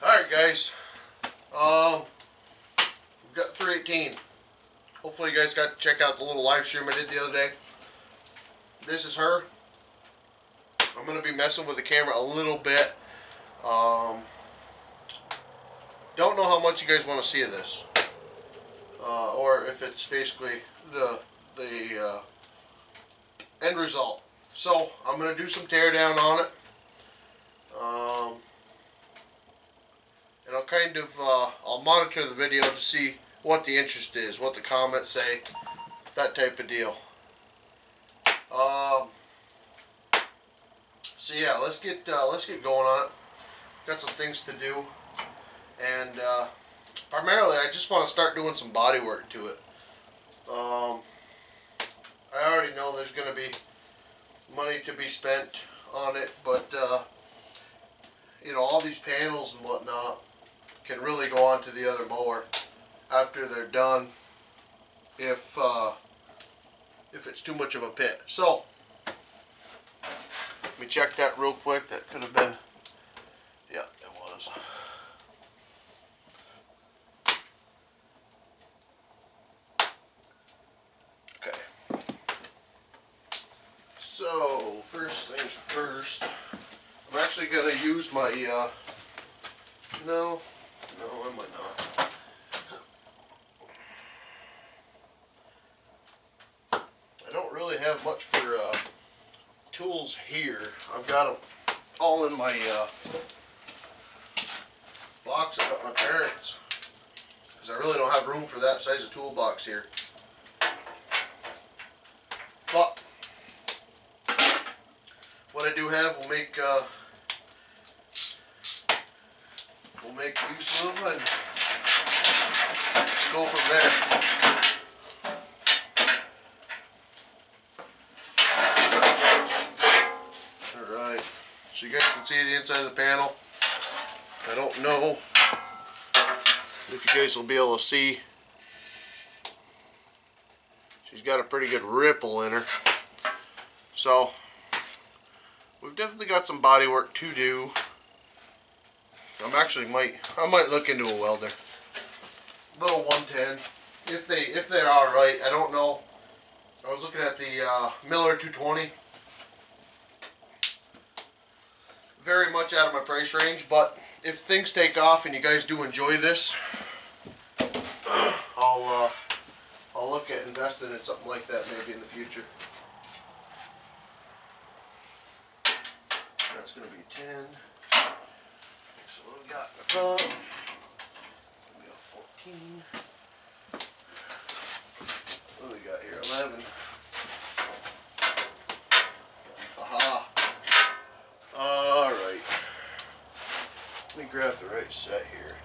Alright guys, we've got 318. Hopefully you guys got to check out the little live stream I did the other day. This is her. I'm going to be messing with the camera a little bit. Don't know how much you guys want to see of this. Or if it's basically the end result. So, I'm going to do some tear down on it. And I'll kind of, I'll monitor the video to see what the interest is, what the comments say, that type of deal. So yeah, let's get going on it. Got some things to do, and primarily I just want to start doing some body work to it. I already know there's going to be money to be spent on it, but you know, all these panels and whatnot can really go on to the other mower after they're done if it's too much of a pit. So let me check that real quick. That could have been, yeah, it was. Okay. So first things first, I'm actually going to use my no, I might not. I don't really have much for tools here. I've got them all in my box I got my parents, because I really don't have room for that size of toolbox here. But what I do have will make use of and go from there. Alright, so you guys can see the inside of the panel. I don't know if you guys will be able to see. She's got a pretty good ripple in her. So we've definitely got some body work to do. I might look into a welder. Little 110. If they're alright, I don't know. I was looking at the Miller 220. Very much out of my price range, but if things take off and you guys do enjoy this, I'll look at investing in something like that maybe in the future. That's going to be 10. So what we got in the front? Gonna be a 14. What do we got here? 11. Aha. Alright. Let me grab the right set here.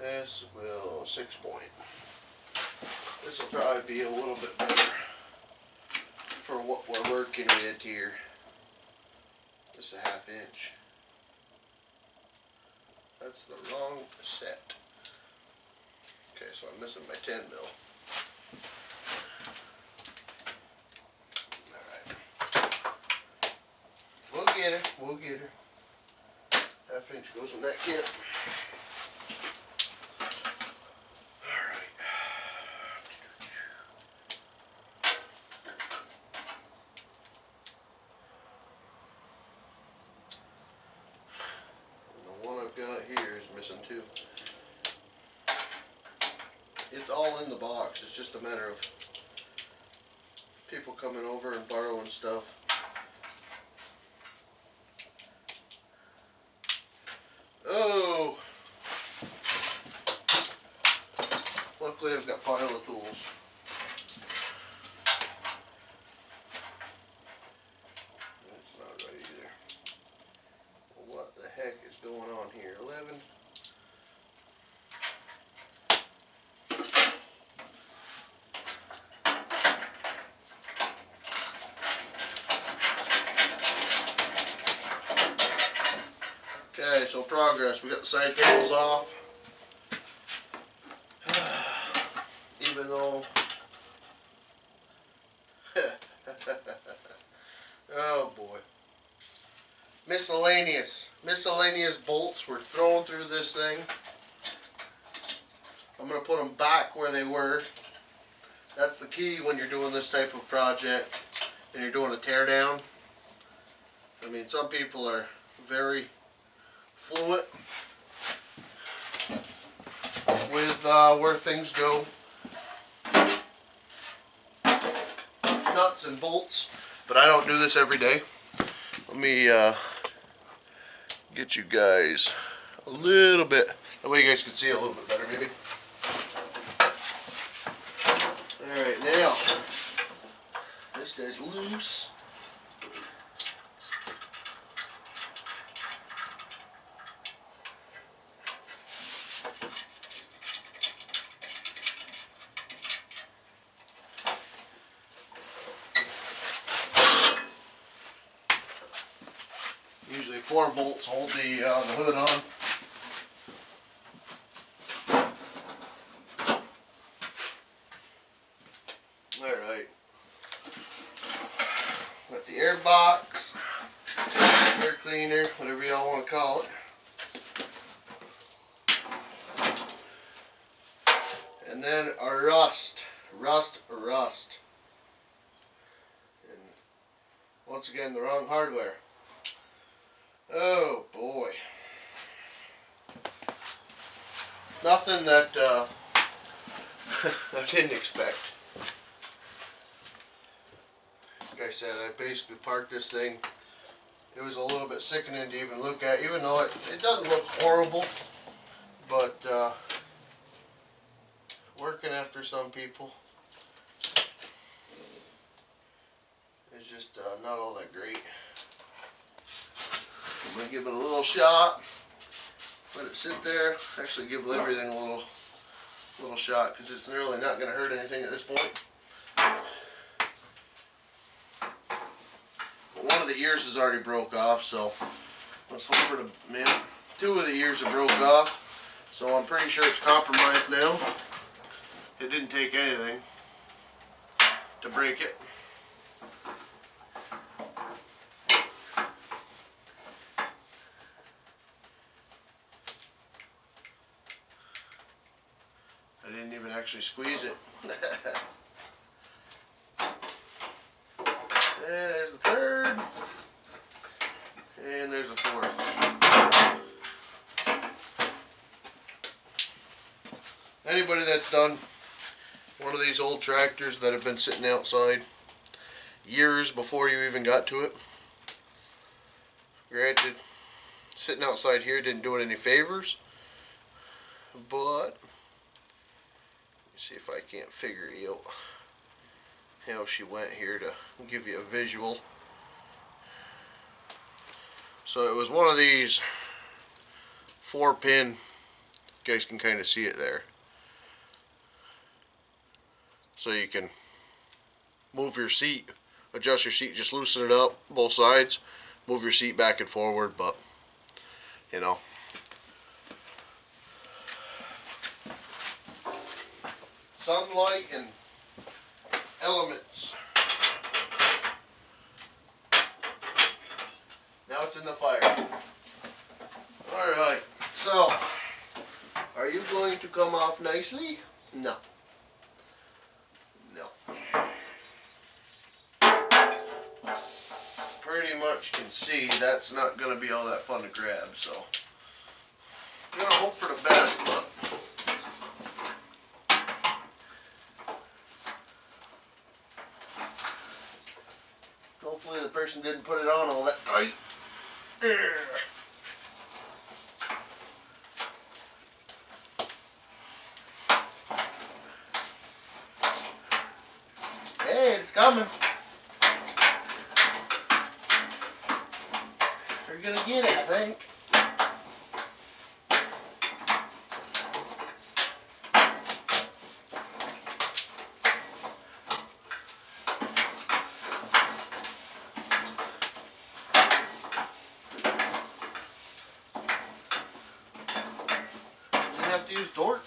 This will 6 point. This will probably be a little bit better for what we're working with here. Just a 1/2 inch. That's the wrong set. Okay, so I'm missing my 10 mil. Alright. We'll get her. We'll get her. 1/2 inch goes in that kit. Missing 2. It's all in the box. It's just a matter of people coming over and borrowing stuff. Oh! Luckily I've got a pile of tools. That's not right either. What the heck is going on here? 11. Okay, so progress. We got the side panels off. Even though Oh boy. Miscellaneous bolts were thrown through this thing. I'm going to put them back where they were. That's the key when you're doing this type of project and you're doing a tear down. I mean, some people are very fluent with where things go. Nuts and bolts, but I don't do this every day. Let me get you guys a little bit, that way you guys can see a little bit better maybe. Alright, now this guy's loose. Usually 4 bolts hold the hood on. Alright. Got the air box, air cleaner, whatever y'all want to call it. And then a rust. And once again, the wrong hardware. Oh boy. Nothing that I didn't expect. Like I said, I basically parked this thing. It was a little bit sickening to even look at, even though it doesn't look horrible. But working after some people is just not all that great. I'm going to give it a little shot, let it sit there, actually give everything a little shot because it's really not going to hurt anything at this point. But one of the ears has already broke off, so let's hope for the minute. 2 of the ears have broke off, so I'm pretty sure it's compromised now. It didn't take anything to break it. I didn't even actually squeeze it. And there's the 3rd. And there's the 4th. Anybody that's done one of these old tractors that have been sitting outside years before you even got to it, granted, sitting outside here didn't do it any favors, but see if I can't figure out how she went here to give you a visual. So it was one of these 4-pin, you guys can kind of see it there. So you can move your seat, adjust your seat, just loosen it up both sides, move your seat back and forward, but you know. Sunlight and elements. Now it's in the fire. Alright, so are you going to come off nicely? No. No. Pretty much can see that's not going to be all that fun to grab, so I'm going to hope for the best, but hopefully the person didn't put it on all that tight. Hey, it's coming. You're gonna get it, I think. To use torch.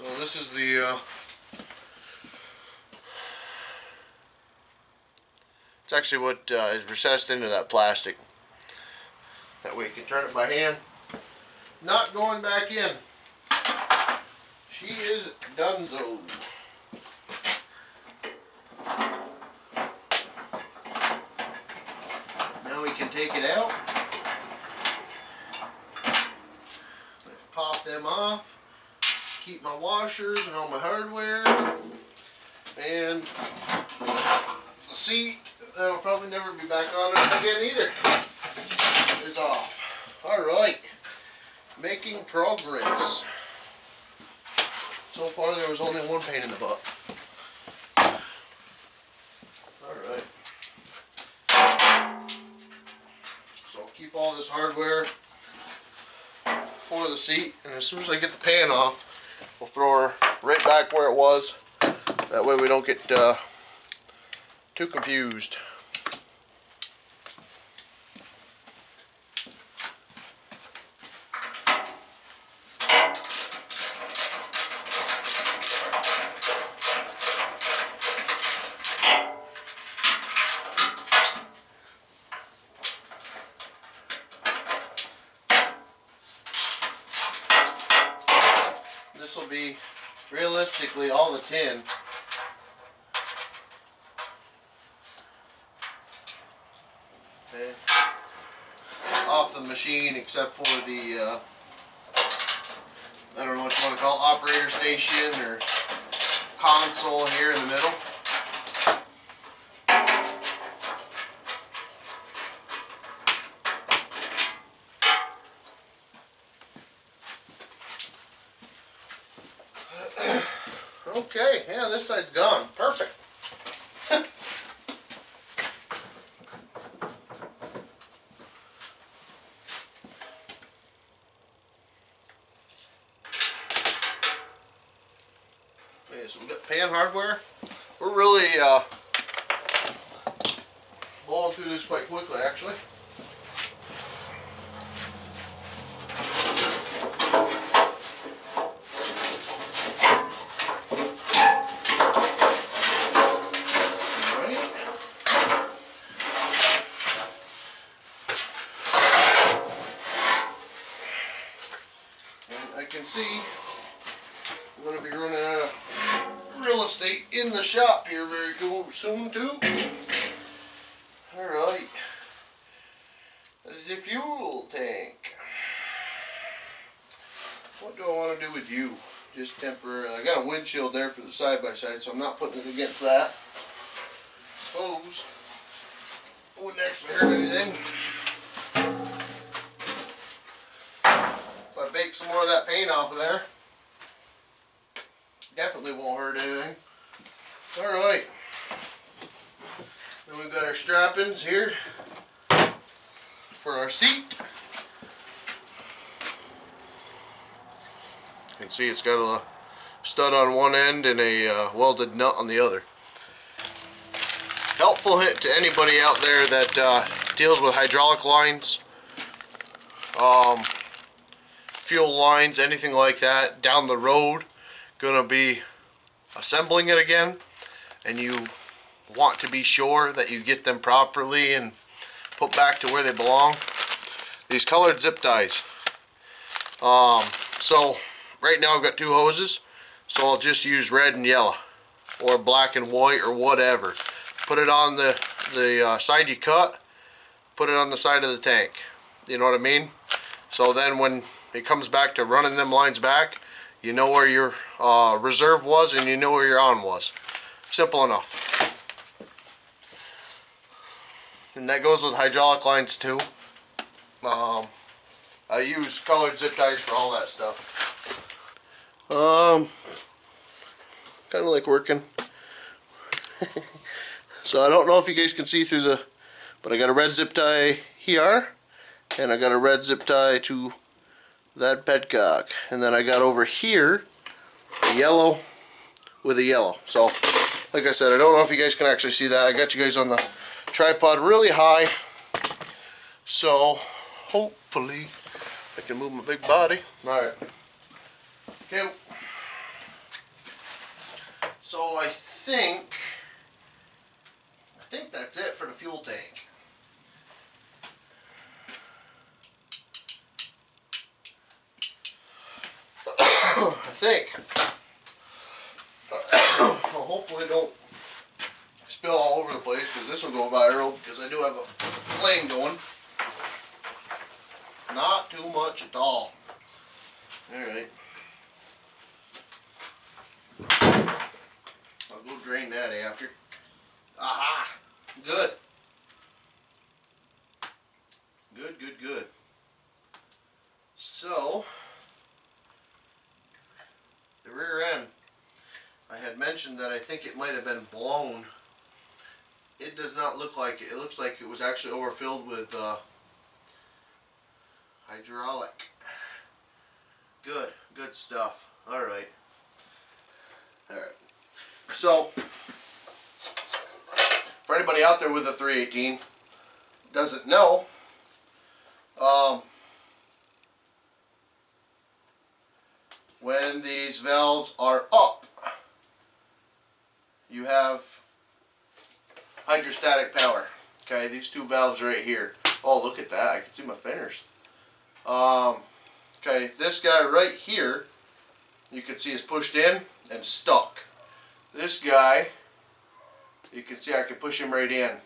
So this is the it's actually what is recessed into that plastic. That way you can turn it by hand. Not going back in. She is donezo. Now we can take it out. Pop them off. Keep my washers and all my hardware. And the seat, that'll probably never be back on it again either, is off. Alright. Making progress. So far there was only one pain in the butt. Alright. So I'll keep all this hardware for the seat, and as soon as I get the pan off, we'll throw her right back where it was. That way we don't get too confused. This will be realistically all the tin. Okay. Off the machine, except for the I don't know what you want to call it, operator station or console here in the middle. Okay, yeah, this side's gone. Perfect. Okay, so we've got pan hardware. We're really blowing through this quite quickly, actually. I can see I'm going to be running out of real estate in the shop here very soon too. Alright, the fuel tank. What do I want to do with you? Just temporarily. I got a windshield there for the side-by-side, so I'm not putting it against that. Suppose it wouldn't actually hurt anything. If I bake some more of that paint off of there, definitely won't hurt anything. Alright. Then we've got our strappings here for our seat. You can see it's got a stud on one end and a welded nut on the other. Helpful hint to anybody out there that deals with hydraulic lines, fuel lines, anything like that down the road. Gonna be assembling it again, and you want to be sure that you get them properly and put back to where they belong. These colored zip ties. So right now I've got two hoses, so I'll just use red and yellow or black and white or whatever. Put it on the side you cut, put it on the side of the tank. You know what I mean? So then when it comes back to running them lines back, you know where your reserve was and you know where your on was. Simple enough. And that goes with hydraulic lines too. I use colored zip ties for all that stuff. Kind of like working. So I don't know if you guys can see through the, but I got a red zip tie here, and I got a red zip tie to that bedcock, and then I got over here a yellow with a yellow. So like I said, I don't know if you guys can actually see that. I got you guys on the tripod really high, so hopefully I can move my big body. Alright, okay, So I think that's it for the fuel tank. I think. Well, hopefully it don't spill all over the place, because this will go viral, because I do have a flame going. Not too much at all. Alright. I'll go drain that after. Aha! Good. Good, good, good. So, the rear end, I had mentioned that I think it might have been blown. It does not look like it. It looks like it was actually overfilled with hydraulic. Good, good stuff. Alright. Alright. So, for anybody out there with a 318 doesn't know, when these valves are up, you have hydrostatic power. Okay, these two valves right here. Oh, look at that. I can see my fingers. Okay, this guy right here, you can see is pushed in and stuck. This guy, you can see I can push him right in.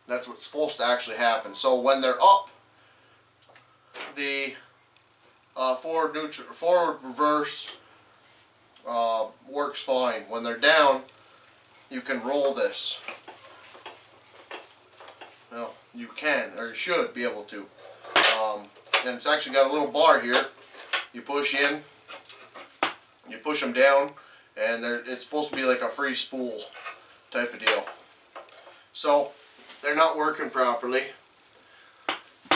That's what's supposed to actually happen. So when they're up, the forward reverse works fine. When they're down, you can roll this. Well, you can, or you should be able to. And it's actually got a little bar here. You push in, you push them down, and it's supposed to be like a free spool type of deal. So they're not working properly.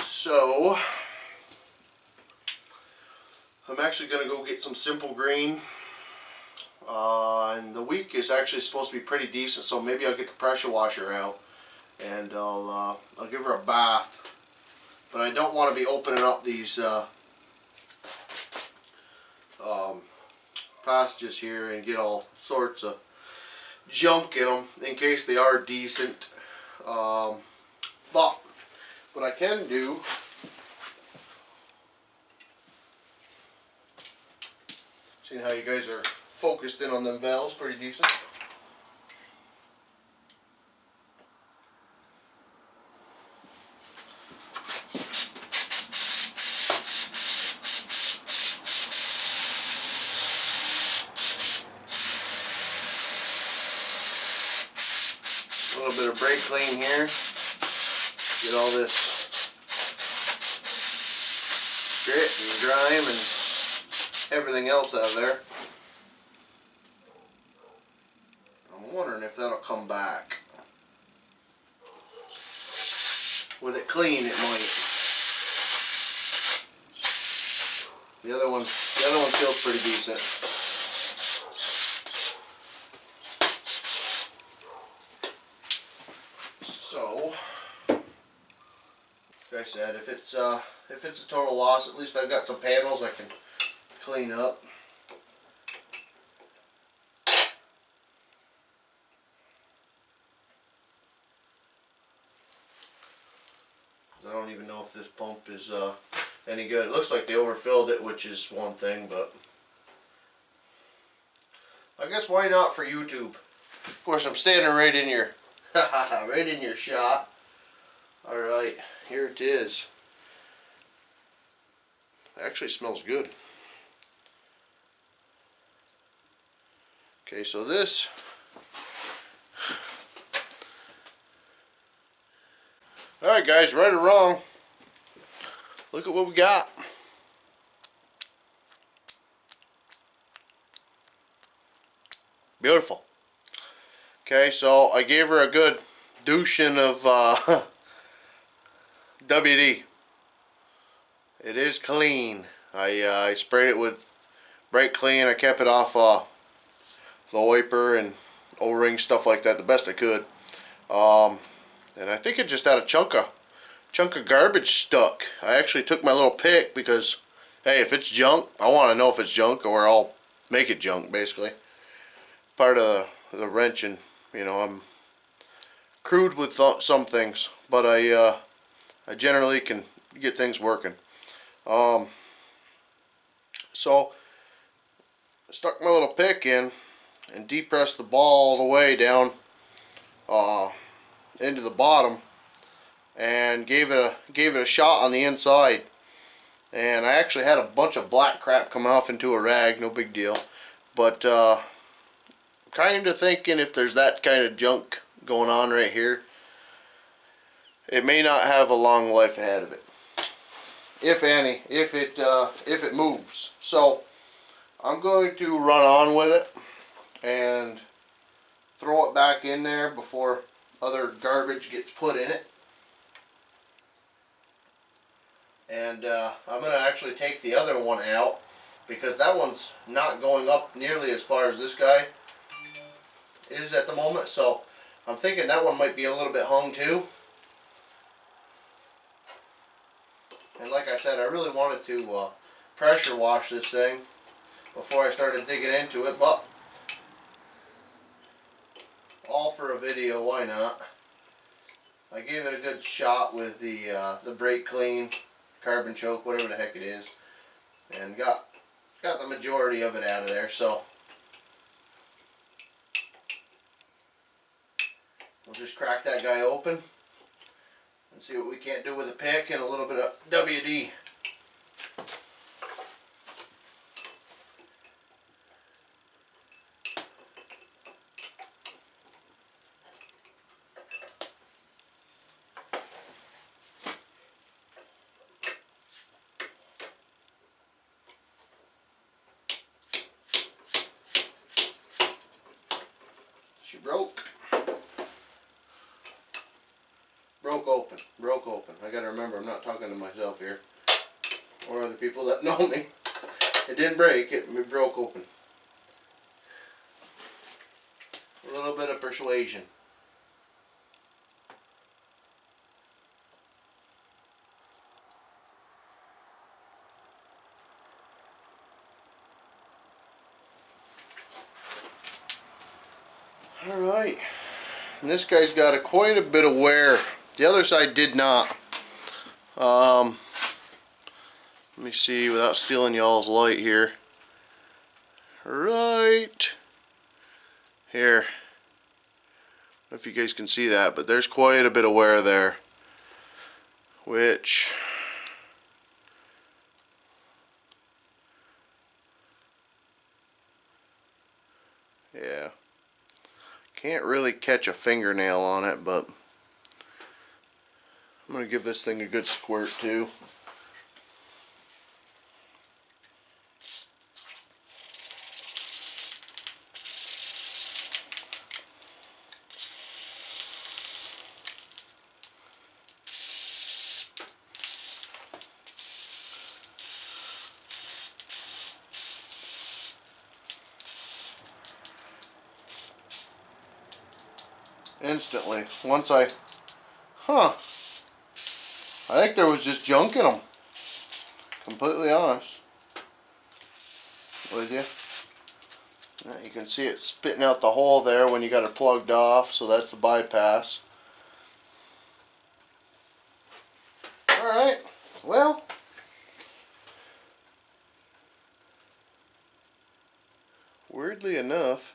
So I'm actually going to go get some Simple Green. And the week is actually supposed to be pretty decent, so maybe I'll get the pressure washer out and I'll give her a bath. But I don't want to be opening up these passages here and get all sorts of junk in them in case they are decent. But what I can do, seeing how you guys are focused in on them valves pretty decent. A little bit of brake clean here. Get all this grit and grime and everything else out of there. I'm wondering if that'll come back. With it clean, it might. The other one feels pretty decent. So, like I said, if it's a total loss, at least I've got some panels I can clean up. I don't even know if this pump is any good. It looks like they overfilled it, which is one thing, but I guess why not for YouTube? Of course, I'm standing right in your right in your shot. All right, here it is. It actually smells good. Okay, so this, alright guys, right or wrong, look at what we got. Beautiful. Okay, so I gave her a good douching of WD. It is clean. I sprayed it with brake clean. I kept it off the wiper and O-ring, stuff like that, the best I could. And I think it just had a chunk of garbage stuck. I actually took my little pick because, hey, if it's junk, I want to know if it's junk, or I'll make it junk, basically. part of the wrenching. You know, I'm crude with some things, but I generally can get things working. Um, so I stuck my little pick in and depressed the ball all the way down into the bottom, and gave it a shot on the inside. And I actually had a bunch of black crap come off into a rag, no big deal. But kind of thinking if there's that kind of junk going on right here, it may not have a long life ahead of it, if any, if it moves. So I'm going to run on with it and throw it back in there before other garbage gets put in it. And I'm going to actually take the other one out, because that one's not going up nearly as far as this guy is at the moment. So I'm thinking that one might be a little bit hung too. And like I said, I really wanted to pressure wash this thing before I started digging into it, but all for a video, why not? I gave it a good shot with the brake clean, carbon choke, whatever the heck it is, and got the majority of it out of there. So we'll just crack that guy open and see what we can't do with a pick and a little bit of WD. She broke open. I gotta remember, I'm not talking to myself here or other people that know me. It didn't break, it broke open. A little bit of persuasion. Alright, and this guy's got quite a bit of wear. The other side did not. Let me see without stealing y'all's light here. Right here. I don't know if you guys can see that, but there's quite a bit of wear there. Which, yeah, can't really catch a fingernail on it, but I'm going to give this thing a good squirt too. Instantly, once I think there was just junk in them. Completely honest with you. You can see it spitting out the hole there when you got it plugged off, so that's the bypass. Alright, well, weirdly enough,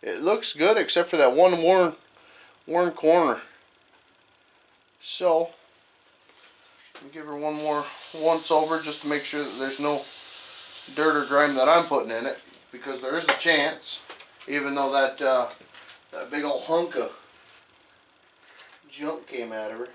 it looks good except for that one worn corner. So I'll give her one more once over just to make sure that there's no dirt or grime that I'm putting in it, because there is a chance, even though that big old hunk of junk came out of her.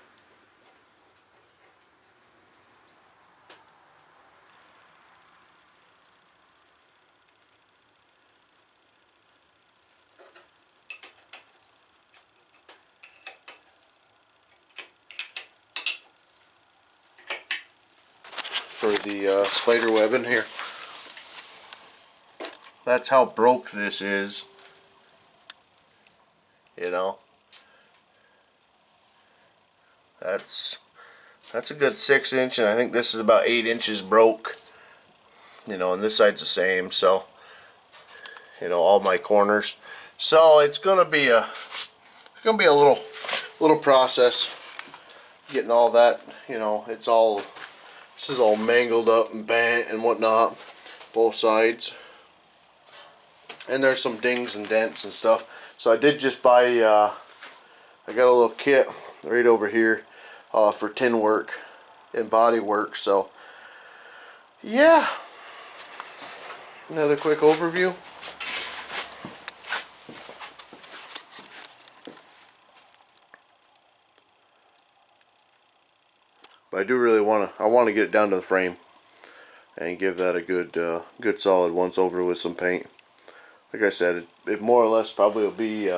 For the spider web in here. That's how broke this is. You know, that's a good 6 inch, and I think this is about 8 inches broke. You know, and this side's the same. So, you know, all my corners So it's gonna be a little process getting all that, you know, this is all mangled up and bent and whatnot, both sides. And there's some dings and dents and stuff. So I did just buy, I got a little kit right over here for tin work and body work. So yeah, another quick overview. But I do really want to get it down to the frame and give that a good solid once over with some paint. Like I said, it more or less probably will be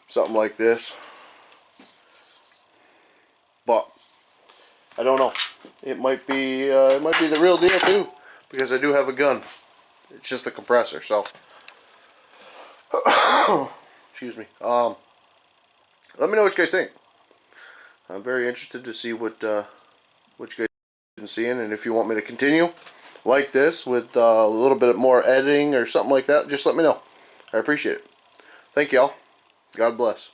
something like this. But I don't know. It might be the real deal too, because I do have a gun. It's just the compressor. So excuse me. Let me know what you guys think. I'm very interested to see what you guys been seeing, and if you want me to continue like this with a little bit more editing or something like that, just let me know. I appreciate it. Thank y'all. God bless.